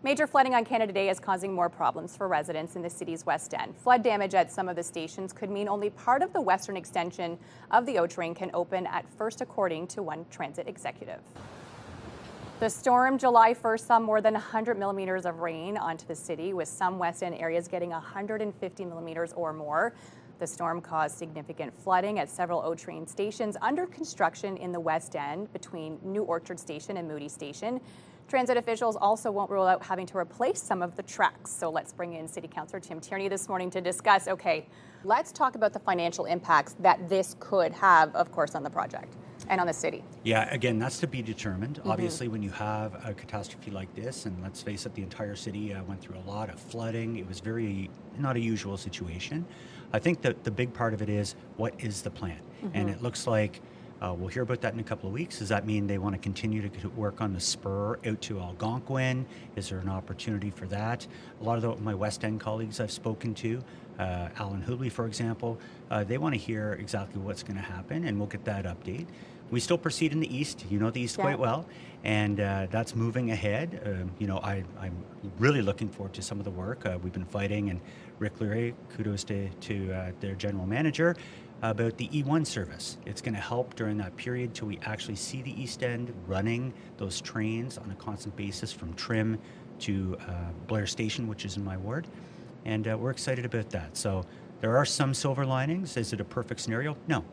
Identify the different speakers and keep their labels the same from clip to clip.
Speaker 1: Major flooding on Canada Day is causing more problems for residents in the city's West End. Flood damage at some of the stations could mean only part of the western extension of the O train can open at first, according to one transit executive. The storm July 1st saw more than 100 millimeters of rain onto the city, with some West End areas getting 150 millimeters or more. The storm caused significant flooding at several O train stations under construction in the West End between New Orchard Station and Moody Station. Transit officials also won't rule out having to replace some of the tracks. So let's bring in City Councillor Tim Tierney this morning to discuss. Okay, let's talk about the financial impacts that this could have, of course, on the project and on the city.
Speaker 2: Yeah, again, that's to be determined. Obviously, when you have a catastrophe like this, and let's face it, the entire city went through a lot of flooding. It was very not a usual situation. I think that the big part of it is, what is the plan? And it looks like we'll hear about that in a couple of weeks. Does that mean they want to continue to work on the spur out to Algonquin? Is there an opportunity for that? A lot of my West End colleagues I've spoken to, Alan Hubley, for example, they want to hear exactly what's going to happen, and we'll get that update. We still proceed in the east. You know the east quite well, and that's moving ahead. I'm really looking forward to some of the work we've been fighting, and Rick Leary, kudos to their general manager, about the E1 service. It's going to help during that period till we actually see the East End running those trains on a constant basis from Trim to Blair Station, which is in my ward, and we're excited about that. So there are some silver linings. Is it a perfect scenario? No.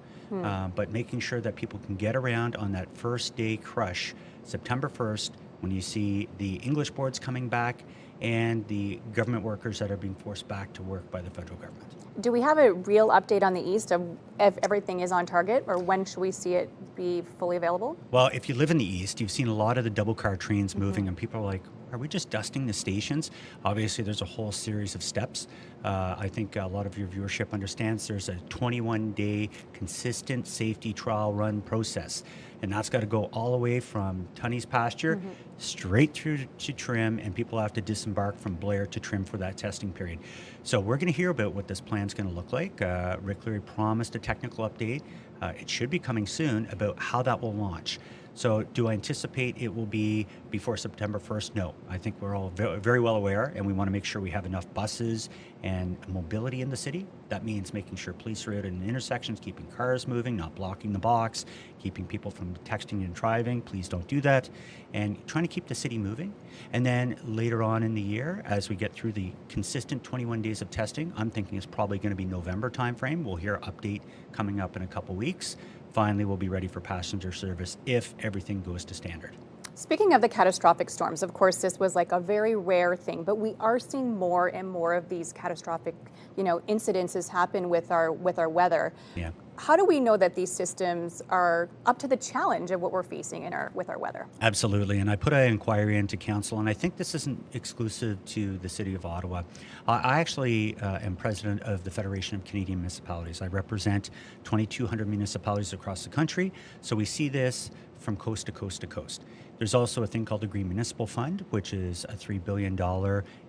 Speaker 2: But making sure that people can get around on that first day crush, September 1st, when you see the English boards coming back and the government workers that are being forced back to work by the federal government.
Speaker 1: Do we have a real update on the east of if everything is on target, or when should we see it be fully available?
Speaker 2: Well, if you live in the east, you've seen a lot of the double car trains moving, and people are like, are we just dusting the stations? Obviously, there's a whole series of steps. I think a lot of your viewership understands there's a 21-day consistent safety trial run process. And that's got to go all the way from Tunney's pasture straight through to Trim, and people have to disembark from Blair to Trim for that testing period. So we're going to hear about what this plan's going to look like. Rick Leary promised a technical update. It should be coming soon about how that will launch. So do I anticipate it will be before September 1st? No. I think we're all very well aware, and we want to make sure we have enough buses and mobility in the city. That means making sure police are out in intersections, keeping cars moving, not blocking the box, keeping people from texting and driving. Please don't do that. And trying to keep the city moving. And then later on in the year, as we get through the consistent 21 days of testing, I'm thinking it's probably going to be November timeframe. We'll hear an update coming up in a couple weeks. Finally, we'll be ready for passenger service if everything goes to standard.
Speaker 1: Speaking of the catastrophic storms, of course, this was like a very rare thing, but we are seeing more and more of these catastrophic, incidences happen with our weather.
Speaker 2: Yeah.
Speaker 1: How do we know that these systems are up to the challenge of what we're facing with our weather?
Speaker 2: Absolutely, and I put an inquiry into council, and I think this isn't exclusive to the City of Ottawa. I actually am president of the Federation of Canadian Municipalities. I represent 2,200 municipalities across the country, so we see this from coast to coast to coast. There's also a thing called the Green Municipal Fund, which is a $3 billion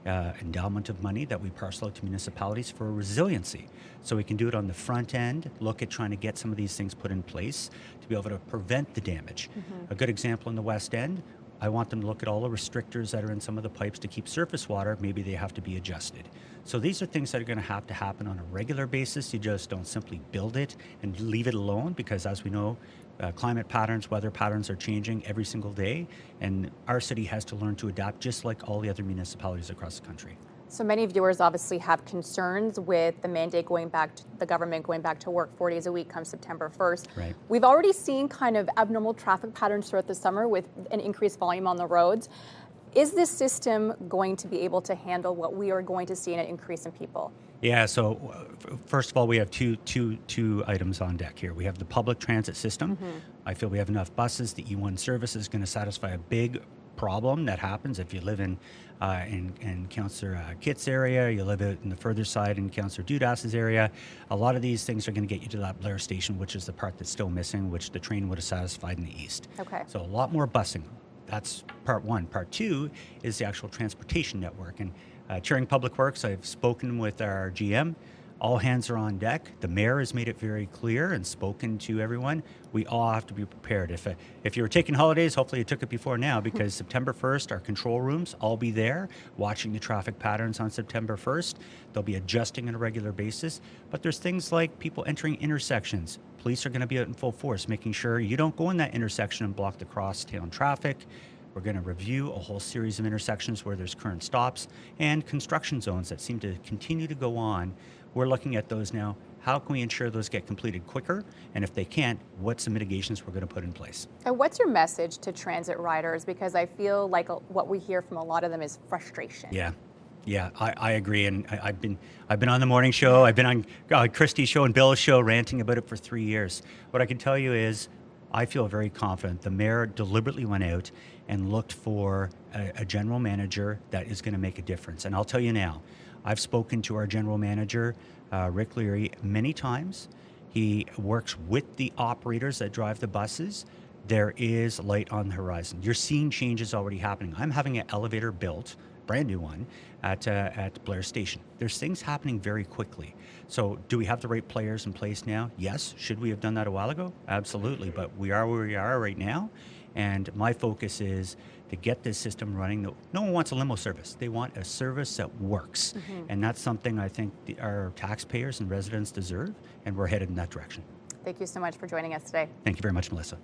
Speaker 2: endowment of money that we parcel out to municipalities for resiliency. So we can do it on the front end, look at trying to get some of these things put in place to be able to prevent the damage. A good example in the West End, I want them to look at all the restrictors that are in some of the pipes to keep surface water. Maybe they have to be adjusted. So these are things that are going to happen on a regular basis. You just don't simply build it and leave it alone, because as we know, climate patterns, weather patterns are changing every single day, and our city has to learn to adapt just like all the other municipalities across the country.
Speaker 1: So many viewers obviously have concerns with the mandate the government going back to work 4 days a week come September 1st.
Speaker 2: Right.
Speaker 1: We've already seen kind of abnormal traffic patterns throughout the summer with an increased volume on the roads. Is this system going to be able to handle what we are going to see in an increase in people?
Speaker 2: Yeah, so first of all, we have two items on deck here. We have the public transit system. I feel we have enough buses. The E1 service is going to satisfy a big problem that happens if you live in Councillor Kitt's area, you live out in the further side in Councillor Dudas's area. A lot of these things are going to get you to that Blair Station, which is the part that's still missing, which the train would have satisfied in the east.
Speaker 1: Okay.
Speaker 2: So a lot more busing. That's part one. Part two is the actual transportation network. And chairing Public Works, I've spoken with our GM All hands are on deck. The mayor has made it very clear and spoken to everyone. We all have to be prepared. If you were taking holidays, hopefully you took it before now, because September 1st, our control rooms, I'll be there watching the traffic patterns on September 1st. They'll be adjusting on a regular basis. But there's things like people entering intersections. Police are going to be out in full force, making sure you don't go in that intersection and block the crosstown traffic. We're going to review a whole series of intersections where there's current stops and construction zones that seem to continue to go on. We're looking at those now. How can we ensure those get completed quicker? And if they can't, what's the mitigations we're going to put in place?
Speaker 1: And what's your message to transit riders? Because I feel like what we hear from a lot of them is frustration.
Speaker 2: Yeah, I agree, and I've been on the morning show. I've been on Christie's show and Bill's show, ranting about it for 3 years. What I can tell you is, I feel very confident. The mayor deliberately went out and looked for a general manager that is going to make a difference. And I'll tell you now, I've spoken to our general manager, Rick Leary, many times. He works with the operators that drive the buses. There is light on the horizon. You're seeing changes already happening. I'm having an elevator built, brand new one, at Blair Station. There's things happening very quickly. So do we have the right players in place now? Yes. Should we have done that a while ago? Absolutely. But we are where we are right now. And my focus is to get this system running. No one wants a limo service. They want a service that works. And that's something I think our taxpayers and residents deserve, and we're headed in that direction.
Speaker 1: Thank you so much for joining us today.
Speaker 2: Thank you very much, Melissa.